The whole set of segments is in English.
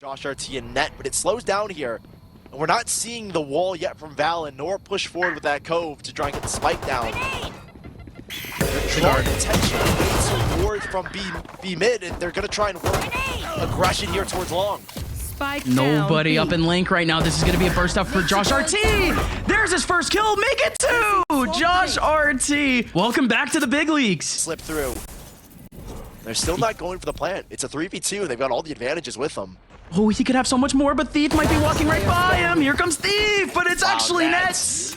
Josh RT and net, but it slows down here. And we're not seeing the wall yet from Valen, nor push forward with that cove to try and get the spike down. They're drawing attention towards from B mid, and they're going to try and work aggression here towards long. Nobody up in link right now. This is going to be a burst up for Josh RT. There's his first kill. Make it two. Josh RT. Welcome back to the big leagues. Slip through. They're still not going for the plant. It's a 3v2. They've got all the advantages with them. Oh, he could have so much more, but Thief might be walking right by him. Here comes Thief, but it's actually Nets.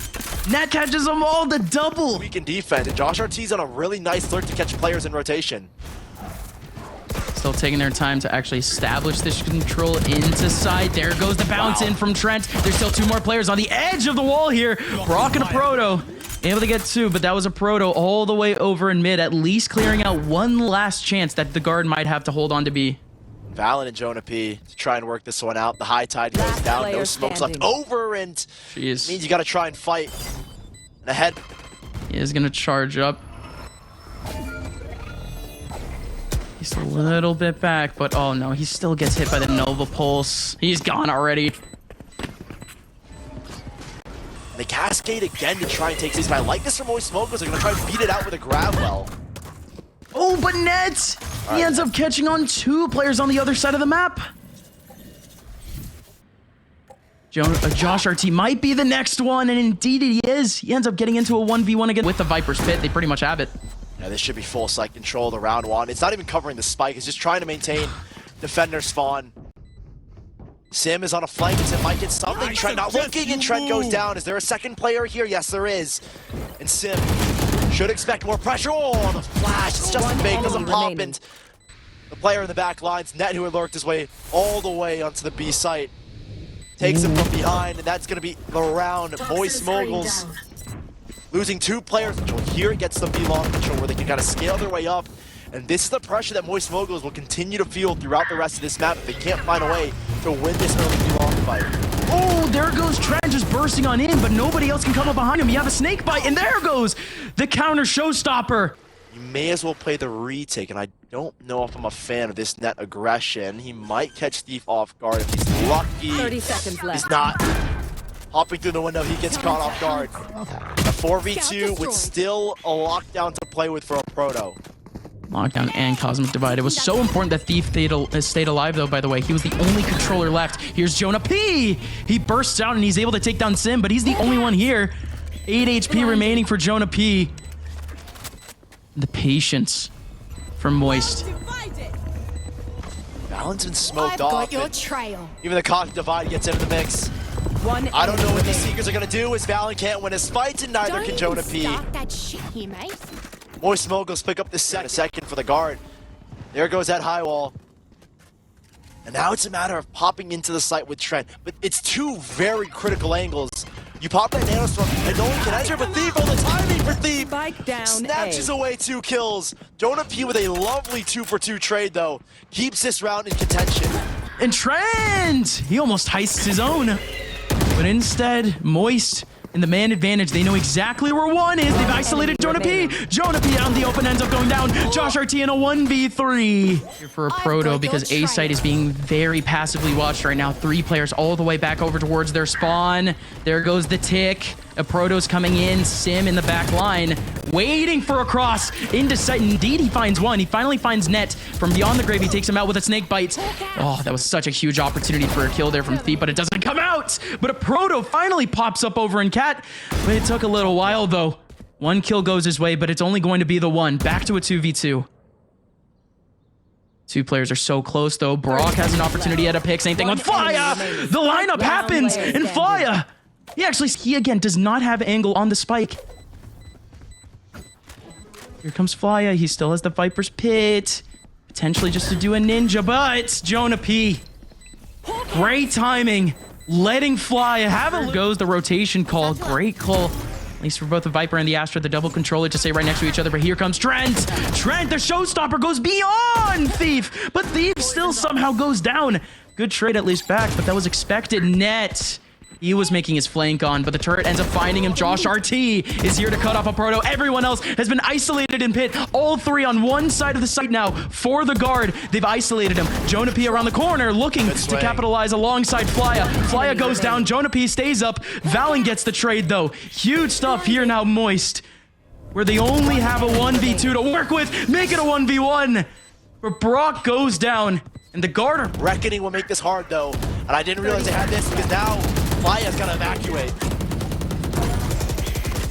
Net catches them all, the double. We can defend, and Josh RT's on a really nice lurk to catch players in rotation. Still taking their time to actually establish this control into side. There goes the bounce in from Trent. There's still two more players on the edge of the wall here. Brock and a Proto. Able to get two, but that was a Proto all the way over in mid, at least clearing out one last chance that the guard might have to hold on to B. Valen and Jonah P to try and work this one out. The high tide goes down, no smokes left over, and Jeez. Means you got to try and fight. And ahead. He is going to charge up. He's a little bit back, but oh no, he still gets hit by the Nova Pulse. He's gone already. They cascade again to try and take these. I like this from Moist Moguls. They're going to try and beat it out with a grab well. Oh, but Nets! He ends up catching on two players on the other side of the map. Josh RT might be the next one, and indeed he is. He ends up getting into a 1v1 again with the Viper's Pit. They pretty much have it. Yeah, this should be full site control the round one. It's not even covering the spike. It's just trying to maintain defender spawn. Sim is on a flank, and Sim might get something. Trent not looking, and Trent goes down. Is there a second player here? Yes, there is. And Sim should expect more pressure. Oh, the flash. It's just big. Doesn't pop. And the player in the back lines, Net, who had lurked his way all the way onto the B site, takes him from behind, and that's going to be the round. Moist Moguls losing two players control. Here it gets the B long control where they can kind of scale their way up. And this is the pressure that Moist Moguls will continue to feel throughout the rest of this map if they can't find a way to win this early B long fight. Oh, there goes Trent just bursting on in, but nobody else can come up behind him. You have a snake bite, and there goes the counter showstopper. You may as well play the retake, and I don't know if I'm a fan of this Net aggression. He might catch Thief off guard if he's lucky. 30 seconds left. He's not. Hopping through the window, he gets caught off guard. A 4v2 with still a lockdown to play with for a Proto. Lockdown and Cosmic Divide. It was so important that Thief stayed alive, though, by the way. He was the only controller left. Here's Jonah P. He bursts out, and he's able to take down Sim, but he's the only one here. 8 HP remaining for Jonah P. The patience from Moist. Valen's been smoked off. Your trail. Even the Cosmic Divide gets into the mix. I don't know what the Seekers are going to do, as Valen can't win his fights, and neither can Jonah P. That shit here, mate. Moist Moguls pick up the set, a second for the guard. There goes that high wall. And now it's a matter of popping into the site with Trent. But it's two very critical angles. You pop that nanostorm, and no one can enter, but Thief, all the timing for Thief! Spike down Snatches away 2 kills. Jonah P with a lovely 2-for-2 trade, though. Keeps this round in contention. And Trent! He almost heists his own. But instead, Moist and the man advantage, they know exactly where one is. They've isolated Jonah P. Jonah P out in the open ends up going down. Josh RT in a 1v3. Here for a Proto because A site is being very passively watched right now. 3 players all the way back over towards their spawn. There goes the tick. A Proto's coming in. Sim in the back line, waiting for a cross into sight. Indeed, he finds one. He finally finds Net from beyond the grave. He takes him out with a snake bite. Oh, that was such a huge opportunity for a kill there from Thief, but it doesn't come out. But a Proto finally pops up over in Cat. But it took a little while, though. 1 kill goes his way, but it's only going to be the one. Back to a 2v2. 2 players are so close, though. Brock has an opportunity at a pick. Same thing with Flya. The lineup happens, and Flya, he again does not have angle on the spike. Here comes Flya. He still has the Viper's Pit. Potentially just to do a ninja, but Jonah P. Great timing. Letting Flya have a goes the rotation call. Great call. At least for both the Viper and the Astra, the double controller to stay right next to each other. But here comes Trent. Trent, the showstopper, goes beyond Thief. But Thief still somehow goes down. Good trade at least back, but that was expected. Net. He was making his flank on, but the turret ends up finding him. Josh RT is here to cut off a proto. Everyone else has been isolated in pit. All three on one side of the site now for the guard. They've isolated him. Jonah P around the corner looking to capitalize alongside Flya. Flya goes down. Jonah P stays up. Valen gets the trade though. Huge stuff here now, Moist, where they only have a 1v2 to work with. Make it a 1v1. But Brock goes down, and the guard are... Reckoning will make this hard though, and I didn't realize they had this because now Flya's gonna evacuate.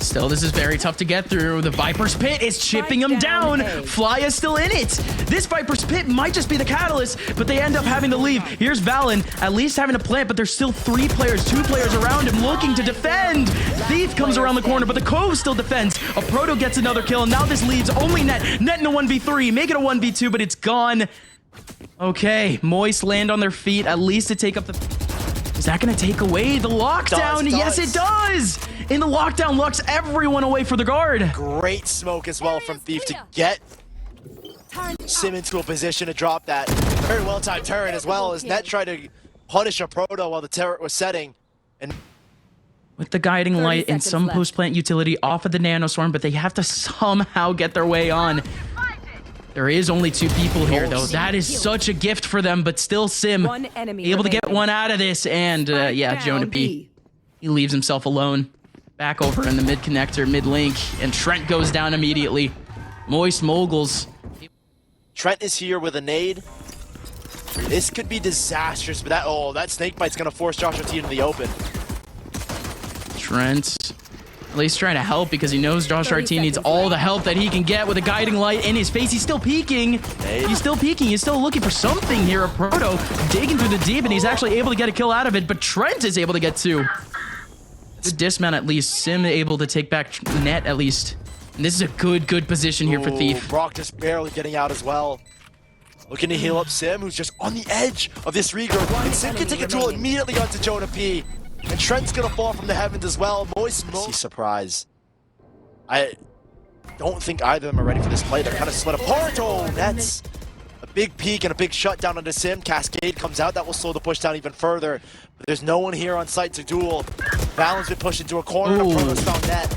Still, this is very tough to get through. The Viper's Pit is chipping him down. Fly is still in it. This Viper's Pit might just be the catalyst, but they end up having to leave. Here's Valen, at least having to plant, but there's still 3 players, 2 players around him looking to defend. Thief comes around the corner, but the Cove still defends. A Proto gets another kill, and now this leaves only Net. Net in a 1v3. Make it a 1v2, but it's gone. Okay, Moist land on their feet, at least to take up the... Is that going to take away the lockdown? Yes, it does. And the lockdown locks everyone away for the guard. Great smoke as well from Thief to get Sim into a position to drop that. Very well-timed turret as well as Net tried to punish a Proto while the turret was setting. And with the guiding light and some post-plant utility off of the Nanoswarm, but they have to somehow get their way on. There is only 2 people here, though. That is such a gift for them, but still Sim able to get one out of this. And, yeah, Jonah P. He leaves himself alone. Back over in the mid-connector, mid-link, and Trent goes down immediately. Moist Moguls. Trent is here with a nade. This could be disastrous, but that snake bite's gonna force Joshua T into the open. Trent at least trying to help because he knows Josh RT needs all the help that he can get with a guiding light in his face. He's still peeking. He's still peeking. He's still looking for something here. A Proto digging through the deep, and he's actually able to get a kill out of it, but Trent is able to get 2. Good dismount at least. Sim able to take back Net at least. And this is a good position here for Thief. Brock just barely getting out as well. Looking to heal up Sim, who's just on the edge of this regroup. And Sim can take a duel immediately onto Jonah P. And Trent's gonna fall from the heavens as well. Moist surprise. I don't think either of them are ready for this play. They're kind of split apart. Oh, Nets. A big peek and a big shutdown onto Sim. Cascade comes out. That will slow the push down even further. But there's no one here on site to duel. Valen's been pushed into a corner. Proto's found Net.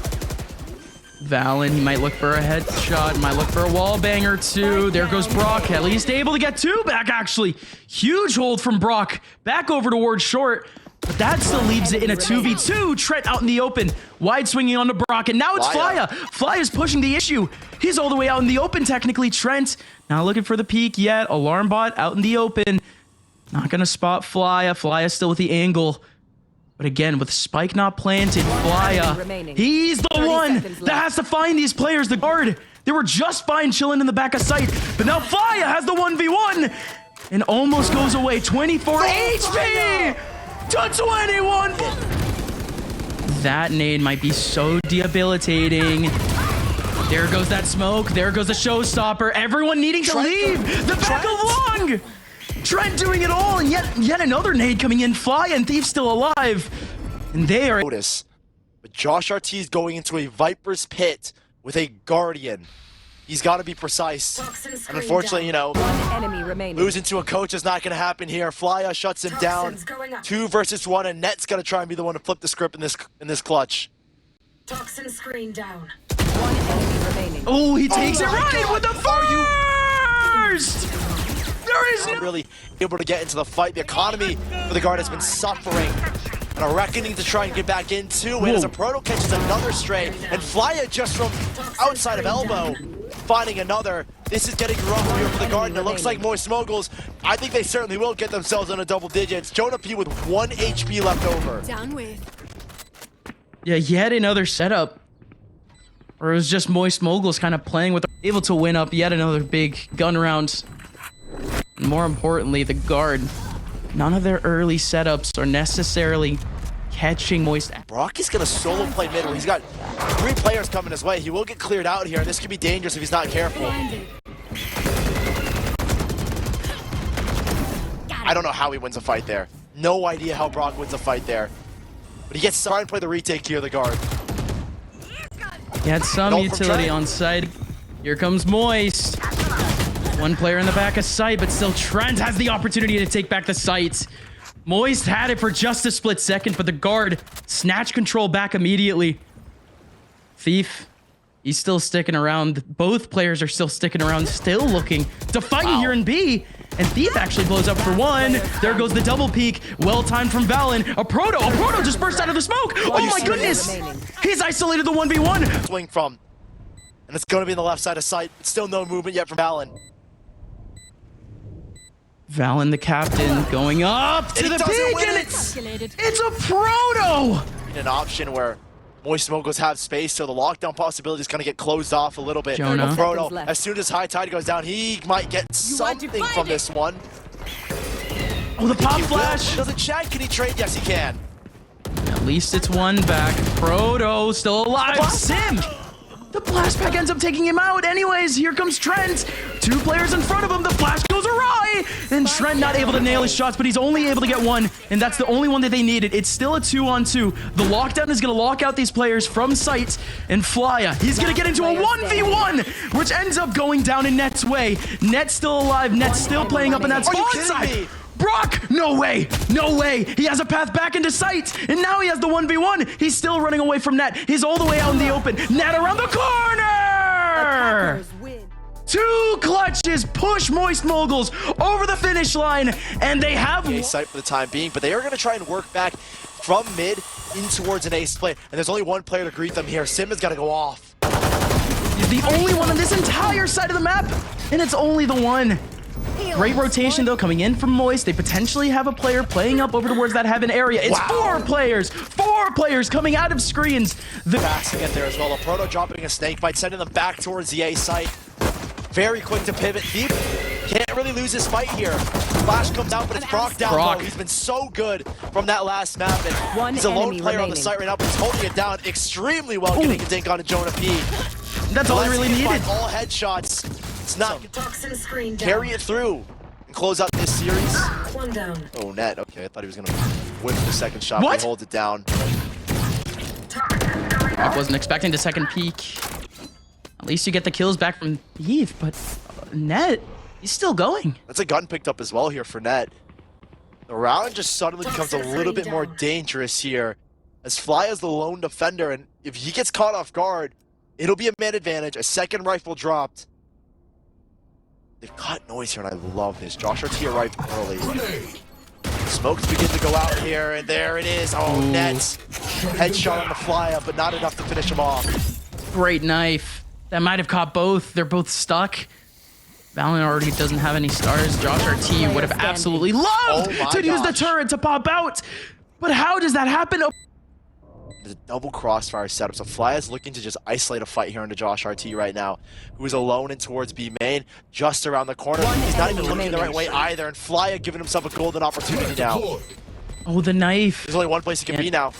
Valen, he might look for a headshot, might look for a wall banger too. There goes Brock, at least able to get 2 back actually. Huge hold from Brock, back over towards short. But that still leaves it in a 2v2. Trent out in the open, wide swinging onto Brock, and now it's Flya. Flya's pushing the issue. He's all the way out in the open technically. Trent not looking for the peek yet. Alarm bot out in the open. Not gonna spot Flya. Flya still with the angle. But again, with Spike not planted, Flya, he's the one that has to find these players, the guard. They were just fine chilling in the back of sight, but now Flya has the 1v1 and almost goes away. 24 HP to 21. That nade might be so debilitating. There goes that smoke. There goes the showstopper. Everyone needing to leave the back of Long. Trent doing it all, and yet another nade coming in. Fly and Thief still alive. And they are... But Josh RT is going into a Viper's Pit with a Guardian. He's got to be precise. And unfortunately, you know, losing to a coach is not going to happen here. Flya shuts him down. 2 versus 1, and Net's going to try and be the one to flip the script in this clutch. Toxin screen down. Oh, he takes it right with the first! There is no... really able to get into the fight. The economy for the guard has been suffering. And a reckoning to try and get back into it as a Proto catches another stray. And Flya just from outside of elbow, finding another. This is getting rough here for the guard, and it looks like Moist Moguls, I think they certainly will get themselves into double digits. Jonah P with 1 HP left over. Down with. Yeah, yet another setup. Or it was just Moist Moguls kind of playing with... Able to win up yet another big gun round. And more importantly, the guard. None of their early setups are necessarily catching Moist. Brock is going to solo play mid. He's got 3 players coming his way. He will get cleared out here, and this could be dangerous if he's not careful. I don't know how he wins a fight there. No idea how Brock wins a fight there. But he gets to try and play the retake here, the guard. He had some utility on side. Here comes Moist. 1 player in the back of sight, but still Trent has the opportunity to take back the site. Moist had it for just a split second, but the guard snatched control back immediately. Thief, he's still sticking around. Both players are still sticking around, still looking to fight here in B. And Thief actually blows up for one. There goes the double peek. Well timed from Valen. A Proto just burst out of the smoke. Oh my goodness. He's isolated the 1v1. Swing from, and it's going to be in the left side of sight. Still no movement yet from Valen. Valen, the captain, going up to the peak, and it's a Proto. An option where Moist Moguls have space, so the lockdown possibility is going to get closed off a little bit. Jonah. Proto, as soon as High Tide goes down, he might get something from this one. Oh, the pop flash. Doesn't check. Can he trade? Yes, he can. At least it's one back. Proto still alive. Sim. The blast pack ends up taking him out. Anyways, here comes Trent. Two players in front of him. The flash goes awry. And Trent not able to nail his shots, but he's only able to get one. And that's the only one that they needed. It's still a 2-on-2. The lockdown is going to lock out these players from sight. And Flya, he's going to get into a 1v1, which ends up going down in Net's way. Net's still alive. Net's still playing up in that spawn side. Brock, no way, no way. He has a path back into sight, and now he has the 1v1. He's still running away from Net. He's all the way out in the open. Net around the corner! Two clutches push Moist Moguls over the finish line, and they have sight for the time being, but they are going to try and work back from mid in towards an ace play, and there's only one player to greet them here. Sim has got to go off. He's the only one on this entire side of the map, and it's only the one. Great rotation, though, coming in from Moist. They potentially have a player playing up over towards that heaven area. It's four players coming out of screens. The backs to get there as well. A Proto dropping a snake bite, sending them back towards the A site. Very quick to pivot. Thief can't really lose his fight here. Flash comes out, but it's Brock down low. He's been so good from that last map, and he's a lone player on the site right now, but he's holding it down extremely well, getting a dink on a Jonah P. That's all he really needed. All headshots. It's not Toxin screen down. Carry it through and close out this series. One down. Oh, Net. Okay, I thought he was gonna whip the second shot. What? But he holds it down. I wasn't expecting the second peek. At least you get the kills back from Thief, but Net, he's still going. That's a gun picked up as well here for Net. The round just suddenly becomes a little bit more dangerous here, as Fly is the lone defender, and if he gets caught off guard, it'll be a man advantage. A second rifle dropped. They've got noise here, and I love this. Josh RT arrived early. Smokes begin to go out here, and there it is. Oh, Nets. Headshot on the fly up, but not enough to finish him off. Great knife. That might have caught both. They're both stuck. Valen already doesn't have any stars. Josh RT would have absolutely loved to use the turret to pop out. But how does that happen? There's a double crossfire setup, so Fly is looking to just isolate a fight here into Josh RT right now, who is alone and towards B main, just around the corner. He's not even looking the right way either, and Fly giving himself a golden opportunity now. Oh, the knife. There's only one place he can be now.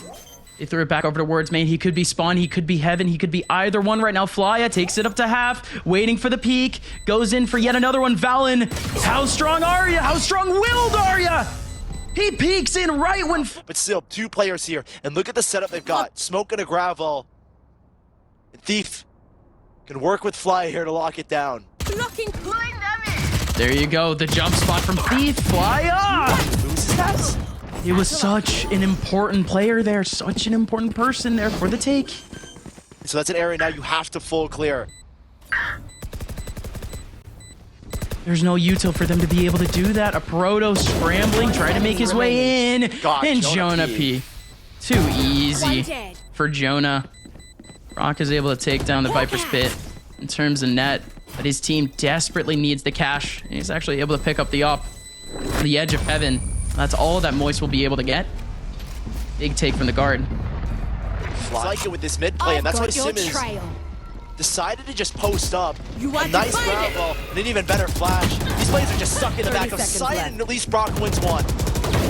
They threw it back over towards main. He could be Spawn, he could be Heaven, he could be either one right now. Flya takes it up to half, waiting for the peak, goes in for yet another one. Valen, how strong are you? How strong-willed are you? He peeks in right when... But still, two players here, and look at the setup they've got. Smoke and a gravel. And Thief can work with Fly here to lock it down. There you go, the jump spot from Thief. Flya! Loses that? It was such an important player there, such an important person there for the take. So that's an area now you have to full clear. There's no util for them to be able to do that. A Proto scrambling, trying to make his way in. And Jonah P. Too easy for Jonah. Brock is able to take down the Viper's Pit in terms of net, but his team desperately needs the cash. And he's actually able to pick up the op on the edge of heaven. That's all that Moist will be able to get. Big take from the guard. Like it with this mid play, and that's why Simmons decided to just post up. A nice gravel, and an even better flash. These plays are just stuck in the back of sight, and at least Brock wins one.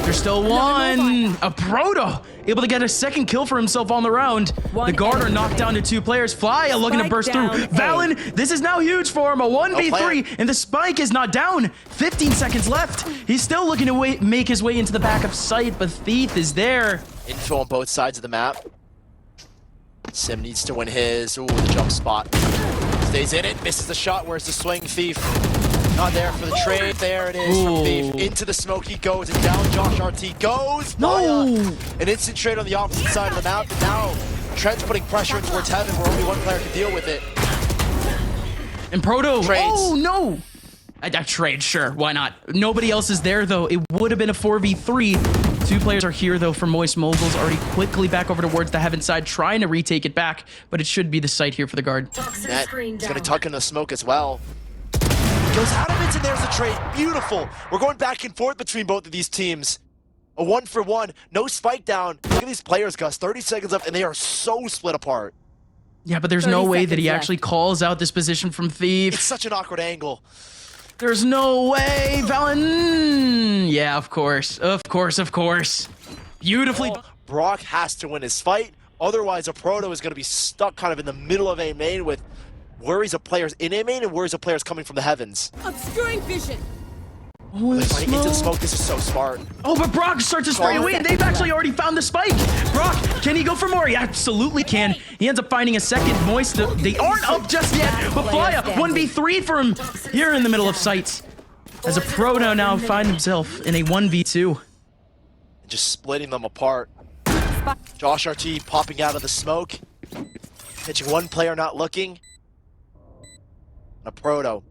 There's still one. A Proto able to get a second kill for himself on the round. The guard are knocked down to two players. Flya looking to burst through. Valen, this is now huge for him. A 1v3, and the spike is not down. 15 seconds left. He's still looking to make his way into the back of sight, but Thief is there. Info on both sides of the map. Sim needs to win his. Ooh, the jump spot. Stays in it, misses the shot. Where's the swing? Thief Not there for the trade. There it is from Thief. Into the smoke he goes, and down Josh RT goes. No! An instant trade on the opposite side of the map, and now Trent's putting pressure towards Heaven where only one player can deal with it. And Proto, Trades. oh no! I trade, sure, why not? Nobody else is there though. It would have been a 4v3. 2 players are here though for Moist. Moguls already quickly back over towards the Heaven side, trying to retake it back, but it should be the site here for the guard. Net is going to tuck in the smoke as well. Goes out of it, and there's a trade. Beautiful. We're going back and forth between both of these teams. A 1-for-1. No spike down. Look at these players, Gus. 30 seconds left, and they are so split apart. Yeah, but there's no way that he left. actually calls out this position from Thief. It's such an awkward angle. There's no way, Valen. Yeah, of course. Of course, of course. Beautifully. Brock has to win his fight. Otherwise, a Proto is going to be stuck kind of in the middle of A main with worries of players in A main and worries of players coming from the Heavens. Obscuring vision. Oh, the Running into the smoke. smoke, this is so smart. Oh, but Brock starts to spray away, and they've actually already found the spike. Brock, can he go for more? He absolutely can. He ends up finding a second. Moist, they aren't up just yet, but Flya, 1v3 for him here in the middle of sight. As a Proto now find himself in a 1v2. Just splitting them apart. Josh RT popping out of the smoke. Pitching one player not looking. And a Proto.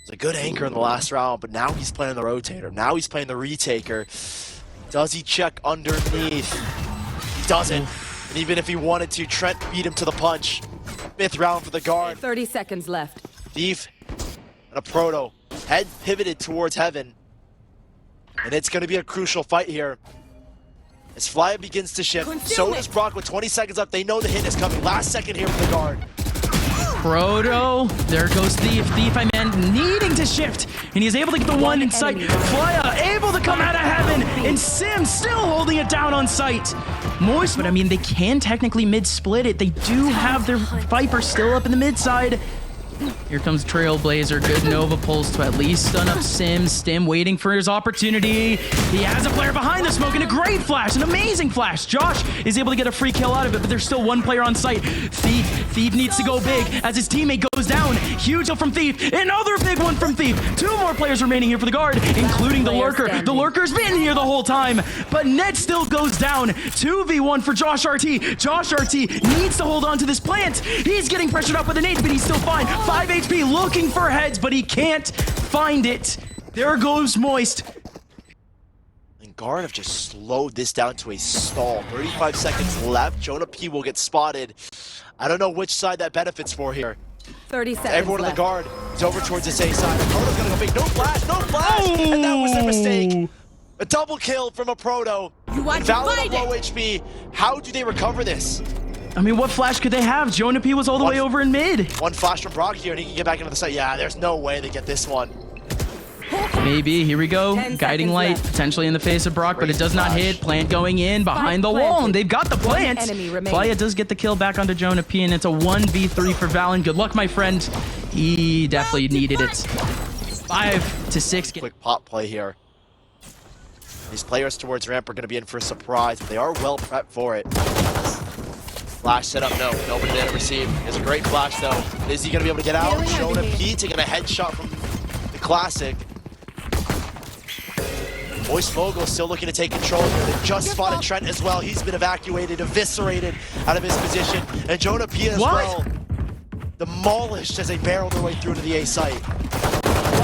It's a good anchor in the last round, but now he's playing the rotator. Now he's playing the retaker. Does he check underneath? He doesn't. And even if he wanted to, Trent beat him to the punch. 5th round for the guard. 30 seconds left. Thief and a Proto. Head pivoted towards Heaven. And it's going to be a crucial fight here. As Flya begins to shift, so does Brock with 20 seconds left. They know the hit is coming. Last second here for the guard. Proto, there goes Thief. Thief, I meant, needing to shift, and he's able to get the one in sight. Flya able to come out of Heaven, and Sim still holding it down on sight. Moist, but I mean, they can technically mid-split it. They do have their Viper still up in the mid side. Here comes Trailblazer. Good Nova pulls to at least stun up Sim. Stim waiting for his opportunity. He has a player behind the smoke and a great flash, an amazing flash. Josh is able to get a free kill out of it, but there's still one player on site. Thief needs to go big as his teammate goes down. Huge kill from Thief. Another big one from Thief. 2 more players remaining here for the guard, including the Lurker. The Lurker's been here the whole time, but Ned still goes down. 2v1 for Josh RT. Josh RT needs to hold on to this plant. He's getting pressured up with an 8, but he's still fine. 5 HP looking for heads, but he can't find it. There goes Moist. And guard have just slowed this down to a stall. 35 seconds left. Jonah P will get spotted. I don't know which side that benefits for here. 30 seconds Everyone in left. the guard is over towards this A side. Proto's gonna go big. No flash, no flash! And that was a mistake. A double kill from a Proto. You want to Valorant find low it? HP. How do they recover this? I mean, what flash could they have? Jonah P was all the way over in mid. One flash from Brock here, and he can get back into the site. Yeah, there's no way they get this one. Maybe, here we go. 10 Guiding seconds light, left. potentially in the face of Brock, but Great it does not flash. hit. Plant going in behind the Spike wall, planted. and they've got the plant. enemy remaining. Flya does get the kill back onto Jonah P, and it's a 1v3 for Valen. Good luck, my friend. He definitely needed it. 5 to 6. Quick pop play here. These players towards ramp are going to be in for a surprise, but they are well prepped for it. Flash set up, no. Nobody didn't receive. There's a great flash, though. Is he going to be able to get out? Jonah P taking a headshot from the Classic. Moist Mogul still looking to take control here. They just spotted Trent as well. He's been evacuated, eviscerated out of his position. And Jonah P as well. Demolished as they barrel their way through to the A site.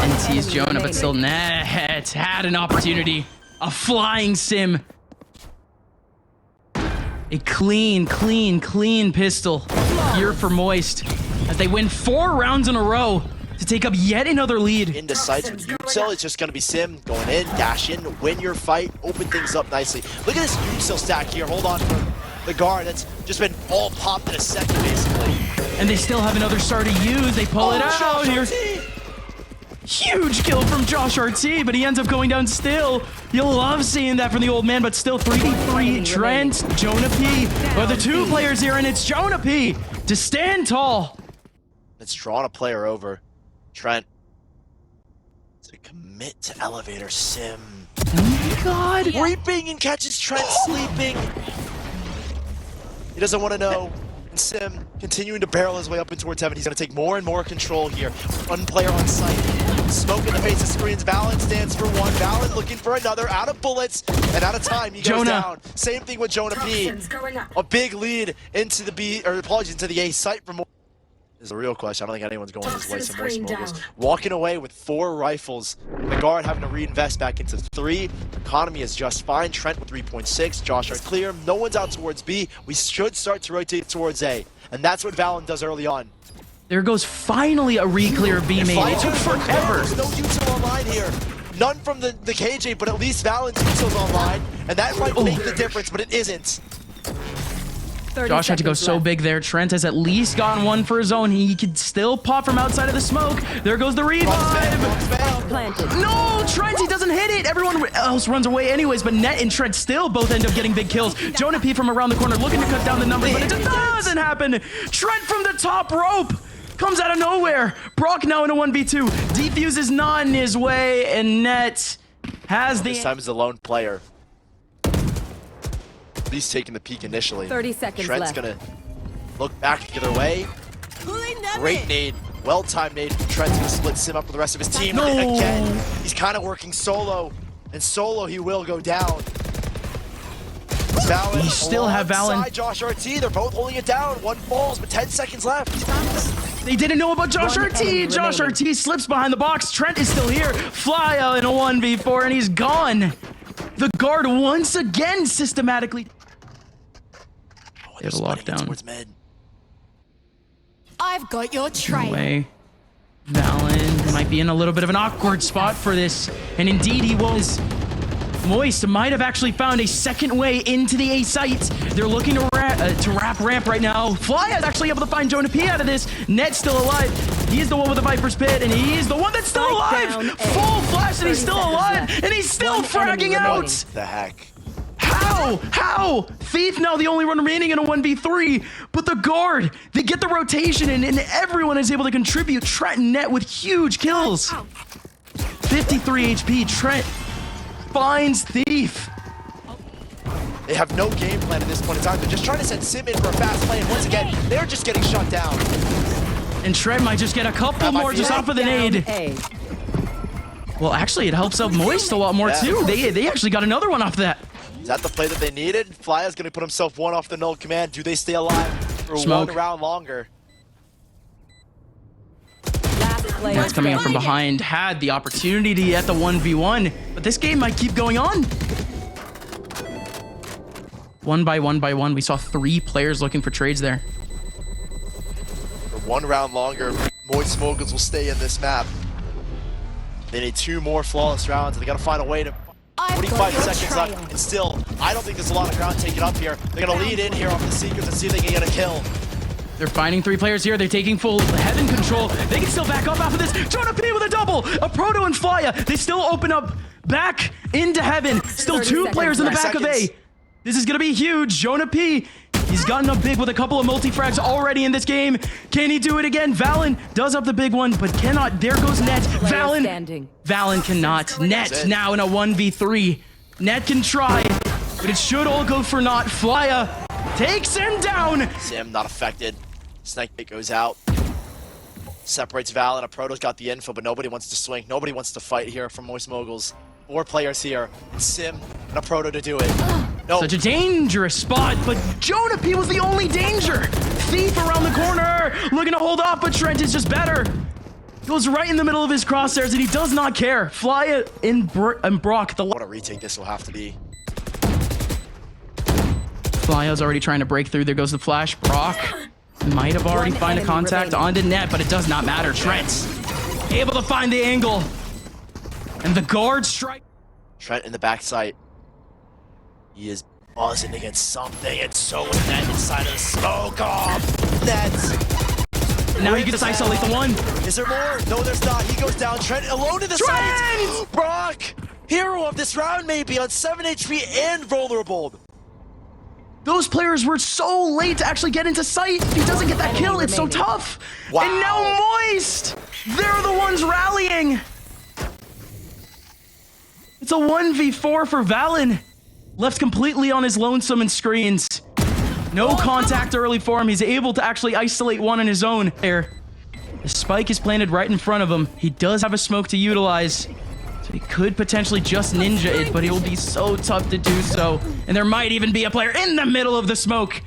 And tease Jonah, but still Net had an opportunity. A flying sim. A clean pistol here for Moist as they win 4 rounds in a row to take up yet another lead. Into sights with Uxel, it's just going to be Sim going in, dash in, win your fight, open things up nicely. Look at this Uxel stack here. Hold on for the guard. That's just been all popped in a second, basically. And they still have another star to use. They pull it out Josh here. RT. Huge kill from Josh RT, but he ends up going down still. You'll love seeing that from the old man, but still 3v3. Trent, Jonah P are the 2 players here, and it's Jonah P to stand tall. It's drawn a player over. Trent. To commit to elevator Sim. Oh my god. Reaping and catches Trent sleeping. He doesn't want to know. Sim continuing to barrel his way up and towards heaven. He's going to take more and more control here. One player on site. Smoke in the face of screens. Valorant stands for one. Valorant looking for another. Out of bullets and out of time. He goes down. Same thing with Jonah P. A big lead into the B, or apologies, into the A site for more. This is a real question. I don't think anyone's going this way. Some more Moguls. Walking away with 4 rifles. The guard having to reinvest back into 3. Economy is just fine. Trent with 3.6. Josh are clear. No one's out towards B. We should start to rotate towards A. And that's what Valorant does early on. There goes finally a re-clear B main. It took forever. There's no util online here. None from the KJ, but at least Valorant's util's online. And that might make the difference, but it isn't. Josh had to go so big there. Trent has at least gotten one for his own. He could still pop from outside of the smoke. There goes the revive. No, Trent, he doesn't hit it. Everyone else runs away anyways, but Net and Trent still both end up getting big kills. Jonah P from around the corner looking to cut down the numbers, but it just doesn't happen. Trent from the top rope comes out of nowhere. Brock now in a 1v2. Defuse is not in his way, and Net has the... This time is the lone player. He's taking the peak initially. 30 seconds Trent's left. gonna look back the other way. Great nade. Well-timed nade. Trent's gonna split Sim up with the rest of his team. No. Again, he's kind of working solo. And solo, he will go down. Valorant You still have alongside Valen. Josh RT. They're both holding it down. One falls, but 10 seconds left. They didn't know about Josh One enemy RT. Josh remaining. RT slips behind the box. Trent is still here. Fly out in a 1v4, and he's gone. The guard once again systematically... They're have a lockdown. towards mid. I've got your trail. Away. Valen might be in a little bit of an awkward spot for this, and indeed he was. Moist might have actually found a second way into the A site. They're looking to wrap ramp right now. Fly is actually able to find Jonah P out of this. Net's still alive. He's the one with the Viper's Pit, and he's the one that's still alive. Full flash, and he's still alive, and he's still fragging out. The heck? How? Thief now the only one remaining in a 1v3, but the guard, they get the rotation in, and everyone is able to contribute. Trent and Net with huge kills. 53 HP, Trent finds Thief. They have no game plan at this point in time. They're just trying to send Sim in for a fast play, and once again, they're just getting shut down. And Trent might just get a couple more just off of the nade. A. Well, actually, it helps out Moist a lot more too. They actually got another one off that. Is that the play that they needed? Flya's going to put himself one off the null command. Do they stay alive for Smoke. 1 round longer? Last player That's coming up from standing. behind. Had the opportunity to get the 1v1, but this game might keep going on. One by one, we saw 3 players looking for trades there. For 1 round longer, Moist Moguls will stay in this map. They need 2 more flawless rounds. They got to find a way to... 45 seconds left, and still, I don't think there's a lot of ground taken up here. They're going to lead in here off the Seekers and see if they can get a kill. They're finding 3 players here. They're taking full heaven control. They can still back up after this. Jonah P with a double. A Proto and Flya. They still open up back into heaven. Still 2 players in the back of A. This is going to be huge. Jonah P, he's gotten up big with a couple of multi-frags already in this game. Can he do it again? Valen does have the big one, but cannot. There goes Net. Valen cannot. Net now in a 1v3. Net can try, but it should all go for naught. Flya takes him down. Sim not affected. Snake Pit goes out. Separates Valen. A Proto's got the info, but nobody wants to swing. Nobody wants to fight here from Moist Moguls. 4 players here. Sim and a Proto to do it. No. Such a dangerous spot, but Jonah P was the only danger. Thief around the corner, looking to hold off, but Trent is just better. Goes right in the middle of his crosshairs, and he does not care. Fly and Brock. What a retake this will have to be. Flya's already trying to break through. There goes the flash. Brock might have already found a contact onto Net, but it does not matter. Trent's able to find the angle. And the guard strike. Trent in the backside. He is buzzing against something, and so is Net inside of the smoke. Oh, Net. Now you get to isolate the one. Is there more? No, there's not. He goes down. Trent alone in the side. Brock, hero of this round maybe on 7 HP and vulnerable. Those players were so late to actually get into sight. If he doesn't get that kill, it's so tough. Wow. And now Moist. They're the ones rallying. It's a 1v4 for Valen. Left completely on his lonesome and screens. No contact early for him. He's able to actually isolate one in his own there. The spike is planted right in front of him. He does have a smoke to utilize. So he could potentially just ninja it, but it will be so tough to do so. And there might even be a player in the middle of the smoke.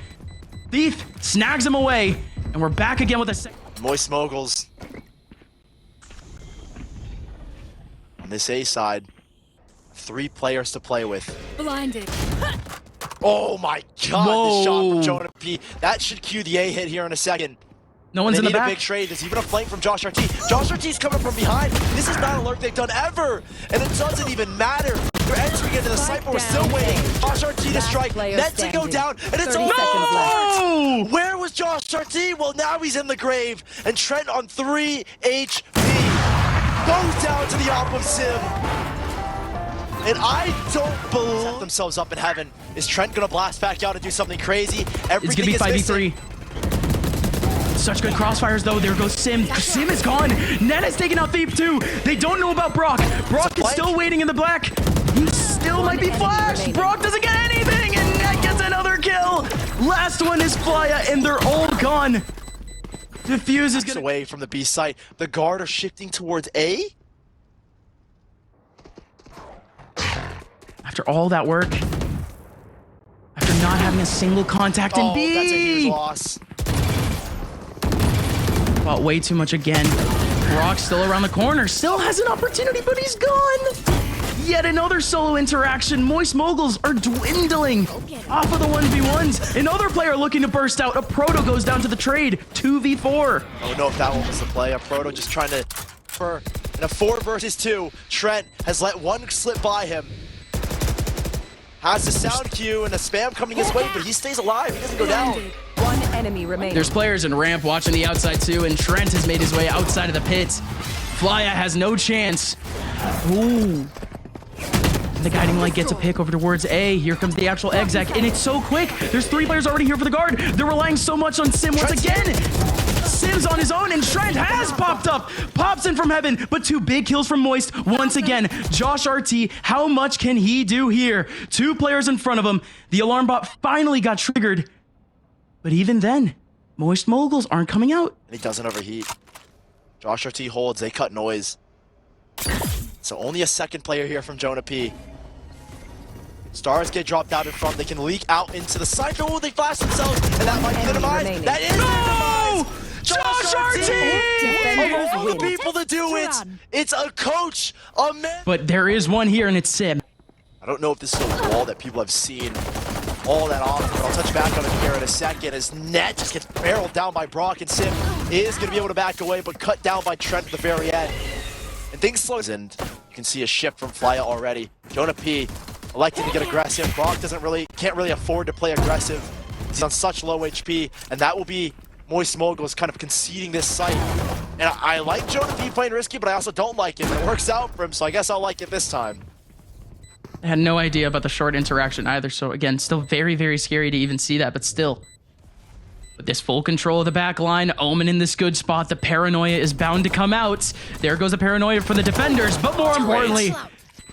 Thief snags him away, and we're back again with a second. Moist Moguls. On this A side, 3 players to play with. Blinded. Oh my god, Whoa. this shot from Jonah P. That should cue the A hit here in a second. No one's They in the need a back. big trade. There's even a flank from Josh RT. Josh RT's coming from behind. This is not a lurk they've done ever. And it doesn't even matter. They're entering into the site, but we're still waiting. Josh RT to strike. Net to go down. And it's all No! Where was Josh RT? Well, now he's in the grave. And Trent on 3 HP goes down to the op of Sim. And I don't believe themselves up in heaven. Is Trent gonna blast back out and do something crazy? It's gonna be 5v3. Such good crossfires though. There goes Sim. Sim is gone. Net has taken out Thief too. They don't know about Brock. Brock is still waiting in the black. He still might be flashed. Brock doesn't get anything, and Net gets another kill. Last one is Flya, and they're all gone. Diffuse is gonna away from the B site. The guard are shifting towards A. After all that work, after not having a single contact in B. That's a huge loss. Fought way too much again. Brock's still around the corner. Still has an opportunity, but he's gone. Yet another solo interaction. Moist Moguls are dwindling off of the 1v1s. Another player looking to burst out. A Proto goes down to the trade. 2v4. I don't know if that one was the play. A Proto just trying to... In a 4 versus 2, Trent has let one slip by him. Has the sound cue and a spam coming his way, but he stays alive. He doesn't go down. One enemy remaining. There's players in ramp watching the outside too, and Trent has made his way outside of the pit. Flya has no chance. Ooh. The guiding light gets a pick over towards A. Here comes the actual exec, and it's so quick. There's 3 players already here for the guard. They're relying so much on Sim once again. Sim's on his own, and Trent has popped up. Pops in from heaven, but 2 big kills from Moist. Once again, Josh RT, how much can he do here? 2 players in front of him. The alarm bot finally got triggered. But even then, Moist Moguls aren't coming out. And he doesn't overheat. Josh RT holds, they cut noise. So only a second player here from Jonah P. Stars get dropped out in front. They can leak out into the side. Oh, they flash themselves, and that might be the demise. That is the demise. Josh RT! Of all the people to do it, it's a coach, a man. But there is one here, and it's Sim. I don't know if this is a wall that people have seen all that often, but I'll touch back on it here in a second as Net just gets barreled down by Brock, and Sim is going to be able to back away, but cut down by Trent at the very end. And things slow, and you can see a shift from Flya already. Jonah P electing to get aggressive. Brock can't really afford to play aggressive. He's on such low HP, and that will be Moist Moguls kind of conceding this site. And I like Jonah P playing risky, but I also don't like it. It works out for him, so I guess I'll like it this time. I had no idea about the short interaction either, so again, still very, very scary to even see that, but still. With this full control of the back line, Omen in this good spot, the paranoia is bound to come out. There goes the paranoia for the defenders, but more importantly,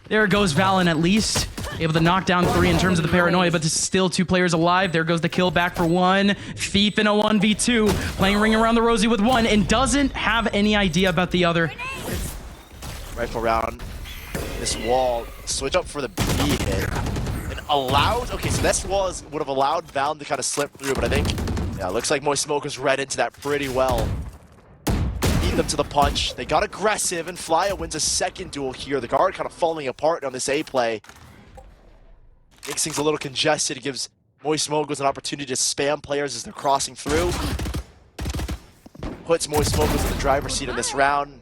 there goes Valen at least. Able to knock down 3 in terms of the paranoia, but there's still 2 players alive. There goes the kill back for 1. Thief in a 1v2, playing ring around the rosy with 1 and doesn't have any idea about the other. Rifle round. This wall, switch up for the B hit. And allows, okay, so this wall would have allowed Valen to kind of slip through, but I think, yeah, it looks like Moist Moguls read into that pretty well. Beat them to the punch. They got aggressive, and Flya wins a second duel here. The guard kind of falling apart on this A play. Makes things a little congested. It gives Moist Moguls an opportunity to spam players as they're crossing through. Puts Moist Moguls in the driver's seat in this round.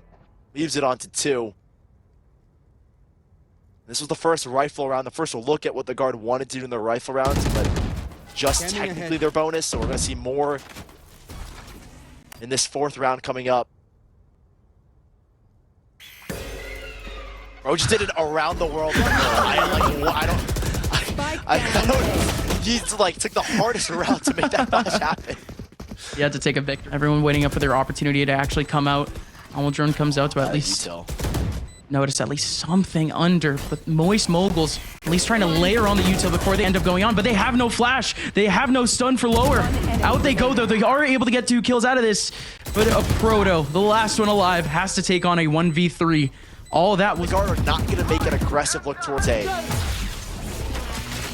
Leaves it on to 2. This was the first rifle round, the first look at what the guard wanted to do in their rifle rounds, but just technically their bonus, so we're going to see more in this 4th round coming up. Bro just did it around the world. I don't, he like took the hardest route to make that flash happen. You had to take a victory. Everyone waiting up for their opportunity to actually come out. Drone comes out to at least notice at least something under, but Moist Moguls at least trying to layer on the util before they end up going on, but they have no flash. They have no stun for lower. Out they go, though. They are able to get 2 kills out of this, but a Proto, the last one alive, has to take on a 1v3. All that was... The guard are not going to make an aggressive look towards A.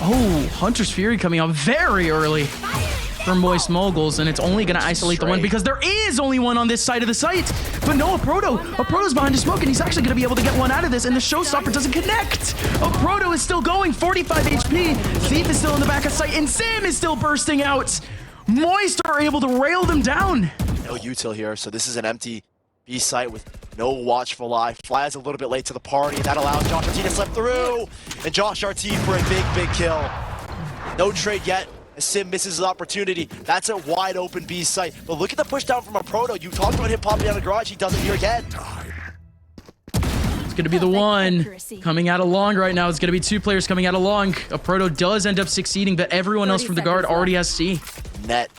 Oh, Hunter's Fury coming out very early from Moist Moguls, and it's only going to isolate the one because there is only one on this side of the site. But no, a Proto's behind the smoke, and he's actually going to be able to get one out of this, and the Showstopper doesn't connect. A Proto is still going, 45 HP. Thief is still in the back of sight, and Sim is still bursting out. Moist are able to rail them down. No util here, so this is an empty B site with no watchful eye. Flies a little bit late to the party, and that allows Josh RT to slip through. And Josh RT for a big kill. No trade yet. Sim misses his opportunity. That's a wide open B site. But look at the push down from a Proto. You talked about him popping out of the garage. He does it here again. It's going to be the one coming out of long right now. It's going to be 2 players coming out of long. A Proto does end up succeeding, but everyone else from the guard already has C. Net.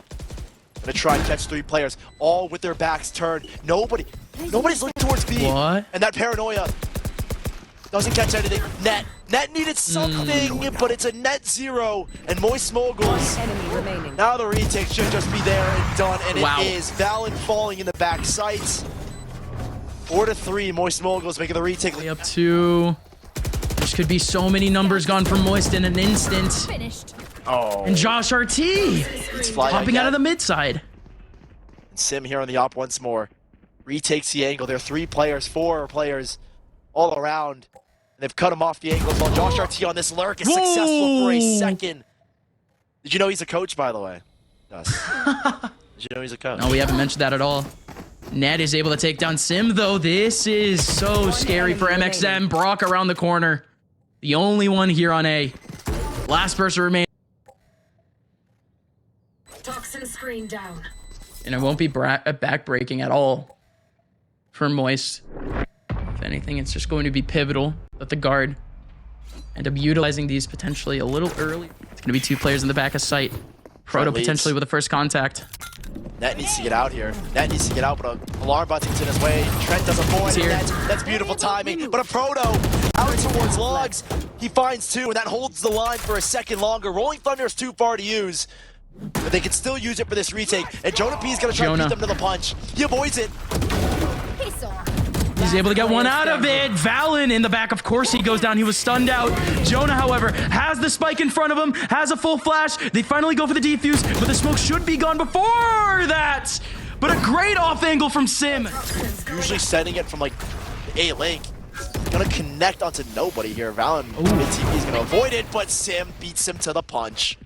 Gonna try and catch 3 players, all with their backs turned. Nobody's looking towards B. What? And that paranoia doesn't catch anything. Net needed something, but it's a net 0. And Moist Moguls. Enemy remaining. Now the retake should just be there and done, and Wow. it is. Valen falling in the back sights. 4-3, Moist Moguls making the retake. Up 2. This could be so many numbers gone from Moist in an instant. Finished. Oh. And Josh RT It's flying popping out again. of the mid side. Sim here on the op once more. Retakes the angle. There are 3 players, 4 players all around. And they've cut him off the angles while Josh RT on this lurk is successful for a second. Did you know he's a coach, by the way? Yes. Did you know he's a coach? No, we haven't mentioned that at all. Ned is able to take down Sim, though. This is so scary for MXM. Brock around the corner. The only one here on A. Last person remaining. Toxin screen down. And it won't be back-breaking at all for Moist. If anything, it's just going to be pivotal that the guard end up utilizing these potentially a little early. It's going to be 2 players in the back of sight. Proto potentially with the first contact. Net needs to get out here. Net needs to get out, but an alarm button's in his way. Trent does avoid it. That's beautiful timing. But a Proto out towards logs. He finds 2, and that holds the line for a second longer. Rolling Thunder is too far to use, but they can still use it for this retake. And Jonah P is going to try to beat them to the punch. He avoids it. He's able to get one out of it. Valen in the back, of course he goes down. He was stunned out. Jonah, however, has the spike in front of him, has a full flash. They finally go for the defuse, but the smoke should be gone before that. But a great off angle from Sim. Usually setting it from like A link. Gonna connect onto nobody here. Valen mid-TP is gonna avoid it, but Sim beats him to the punch.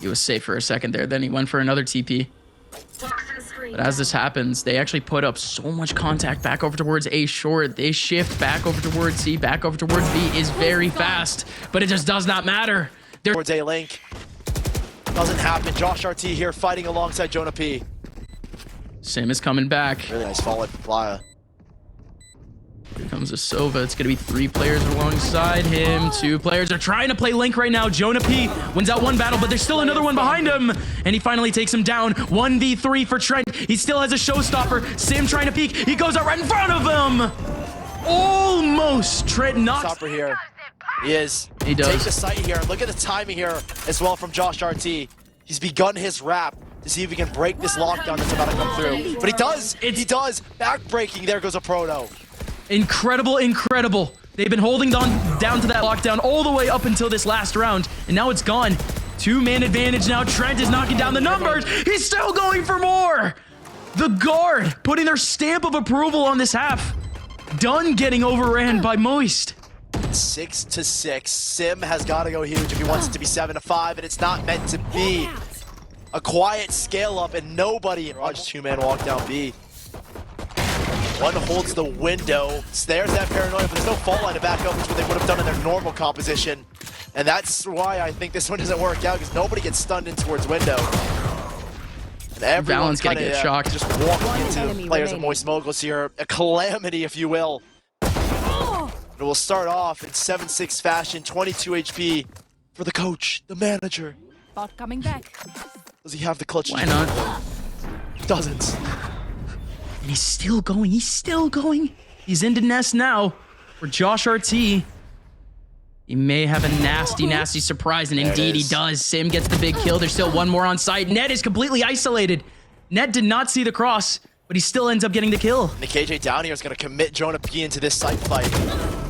He was safe for a second there, then he went for another TP. But as this happens, they actually put up so much contact back over towards A short. They shift back over towards C, back over towards B is very fast, but it just does not matter. They're Towards A link. Doesn't happen. Josh RT here fighting alongside Jonah P. Sim is coming back. Really nice follow from Playa. Here comes a Sova. It's going to be 3 players alongside him. 2 players are trying to play Link right now. Jonah P wins out 1 battle, but there's still another one behind him. And he finally takes him down. 1v3 for Trent. He still has a showstopper. Sim trying to peek. He goes out right in front of him. Almost. Trent knocks. Stopper here. He is. He does. Take the site here. Look at the timing here as well from Josh RT. He's begun his wrap to see if he can break this lockdown that's about to come through. But he does. He does. Back-breaking. There goes a Proto. Incredible, incredible. They've been holding down to that lockdown all the way up until this last round, and now it's gone. 2-man advantage now. Trent is knocking down the numbers. He's still going for more. The guard putting their stamp of approval on this half. Done getting overran by Moist. 6-6. Sim has got to go huge if he wants it to be 7-5, and it's not meant to be. A quiet scale up, and nobody. Raj 2-man walk down B. One holds the window. There's that paranoia, but there's no fault line to back up, which is what they would have done in their normal composition. And that's why I think this one doesn't work out, because nobody gets stunned in towards window. And everyone's gonna get shocked. Just walking into players of Moist Moguls here. A calamity, if you will. It will start off in 7-6 fashion, 22 HP for the coach, the manager. Bot coming back. Does he have the clutch? Why not? He doesn't. And he's still going. He's still going. He's into Nest now for Josh RT. He may have a nasty, nasty surprise, and indeed he does. Sim gets the big kill. There's still one more on site. Net is completely isolated. Net did not see the cross, but he still ends up getting the kill. The KJ down here is going to commit Jonah P into this site fight.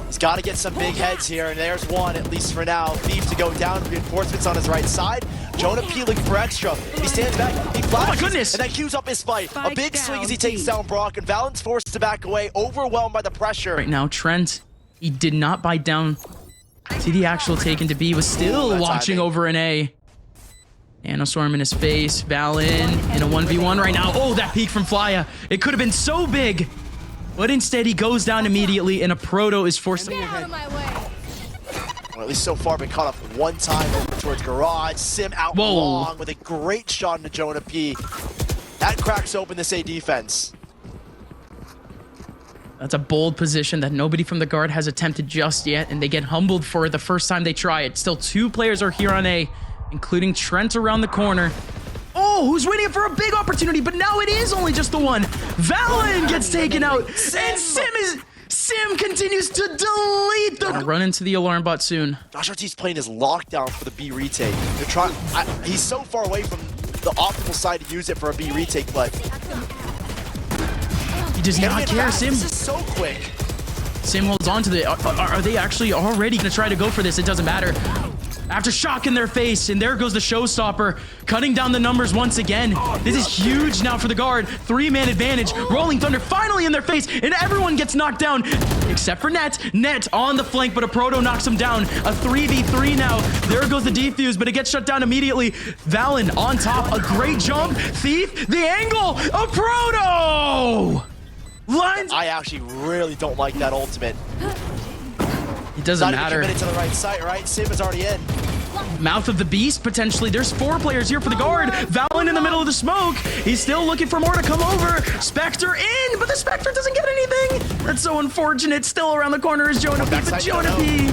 He's got to get some big heads here, and there's one, at least for now. Thief to go down, reinforcements on his right side. Jonah P looking for extra. He stands back, he flashes, oh my goodness, and then queues up his fight. A big swing as he takes down Brock, and Valent's forced to back away, overwhelmed by the pressure. Right now, Trent, he did not bite down. See the actual take into B, was still watching over an A. Nanostorm in his face, Valen in a 1v1 right now. Oh, that peek from Flya. It could have been so big, but instead he goes down immediately, and a Proto is forced to Get out of my way. Well, at least so far been caught up one time over towards Garage. Sim out long with a great shot into Jonah P. That cracks open this A defense. That's a bold position that nobody from the guard has attempted just yet, and they get humbled for it the first time they try it. Still 2 players are here on A, including Trent around the corner. Oh, who's waiting for a big opportunity, but now it is only just the one. Valen gets taken out, and Sim continues to delete the... Run into the alarm bot soon. Josh RT's playing his lockdown for the B retake. They're trying. He's so far away from the optimal side to use it for a B retake, but he does not care. Sim. This is so quick. Sim holds on to the... Are they actually already going to try to go for this? It doesn't matter. After shock in their face, and there goes the showstopper, cutting down the numbers once again. This is huge now for the guard. 3-man advantage. Rolling Thunder finally in their face, and everyone gets knocked down, except for Net. Net on the flank, but a Proto knocks him down. A 3v3 now. There goes the defuse, but it gets shut down immediately. Valen on top, a great jump. Thief, the angle, a Proto! Lines. I actually really don't like that ultimate. It doesn't matter. Not even committed to the right side, right? Sim is already in. Mouth of the Beast, potentially. There's 4 players here for the guard. Valen in the middle of the smoke. He's still looking for more to come over. Spectre in, but the Spectre doesn't get anything. That's so unfortunate. Still around the corner is Jonah P, but Jonah P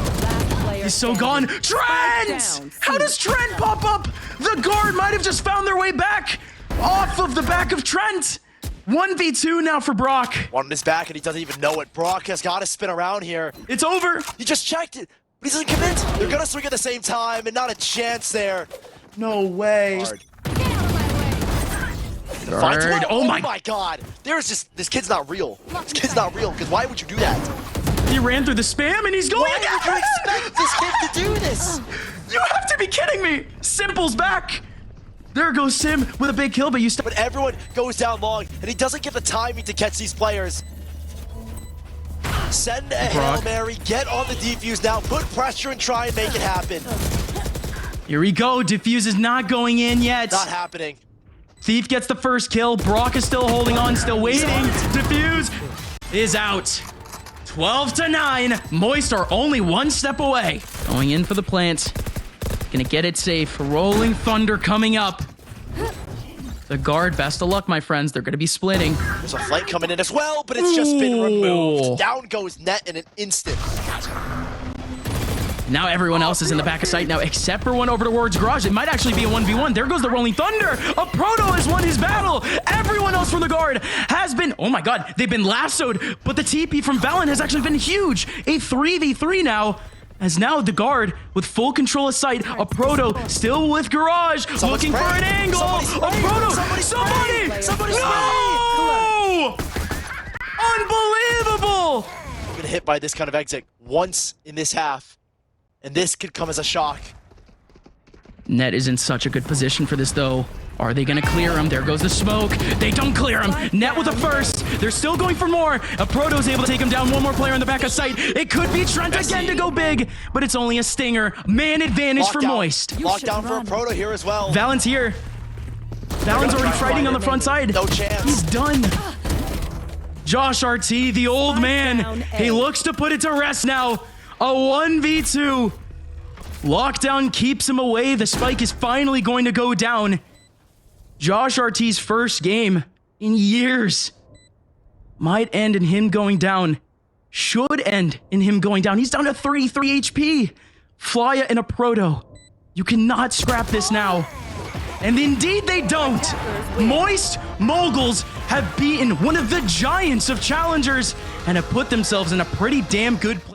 is so gone. Trent! How does Trent pop up? The guard might have just found their way back off of the back of Trent. 1v2 now for Brock. One on his back, and he doesn't even know it. Brock has got to spin around here. It's over. He just checked it, but he doesn't commit. They're going to swing at the same time, and not a chance there. No way. Guard. Oh my God. There's just, this kid's not real. This kid's not real, because why would you do that? He ran through the spam, and he's going Why would you expect this kid to do this? You have to be kidding me. Simple's back. There goes Sim with a big kill, but you still... But everyone goes down long, and he doesn't get the timing to catch these players. Send a Hail Mary, get on the defuse now, put pressure and try and make it happen. Here we go. Diffuse is not going in yet. Not happening. Thief gets the first kill. Brock is still holding on, still waiting. Diffuse is out. 12-9. Moist are only 1 step away. Going in for the plant. Gonna get it safe. Rolling Thunder coming up. The guard, best of luck, my friends. They're gonna be splitting. There's a flank coming in as well, but it's just been removed. Down goes Net in an instant. Now everyone else is in the back of sight now, except for one over towards Garage. It might actually be a 1v1. There goes the Rolling Thunder. A Proto has won his battle. Everyone else from the guard has been... Oh my God, they've been lassoed, but the TP from Valen has actually been huge. A 3v3 now. As now the guard with full control of sight, a Proto still with Garage, looking for an angle. A Proto, somebody! No! Unbelievable! We're gonna hit by this kind of exit once in this half, and this could come as a shock. Net is in such a good position for this though. Are they gonna clear him? There goes the smoke. They don't clear him. Net with a first. They're still going for more. A Proto's able to take him down. One more player in the back of sight. It could be Trent again to go big, but it's only a stinger. Man advantage for Moist. Lockdown for a Proto here as well. Valen's here. Valen's already fighting on the front side. No chance. He's done. Josh RT, the old man. He looks to put it to rest now. A 1v2. Lockdown keeps him away. The spike is finally going to go down. Josh RT's first game in years might end in him going down. Should end in him going down. He's down to 33 HP. Flya and a Proto. You cannot scrap this now. And indeed they don't. Moist Moguls have beaten one of the giants of challengers and have put themselves in a pretty damn good place.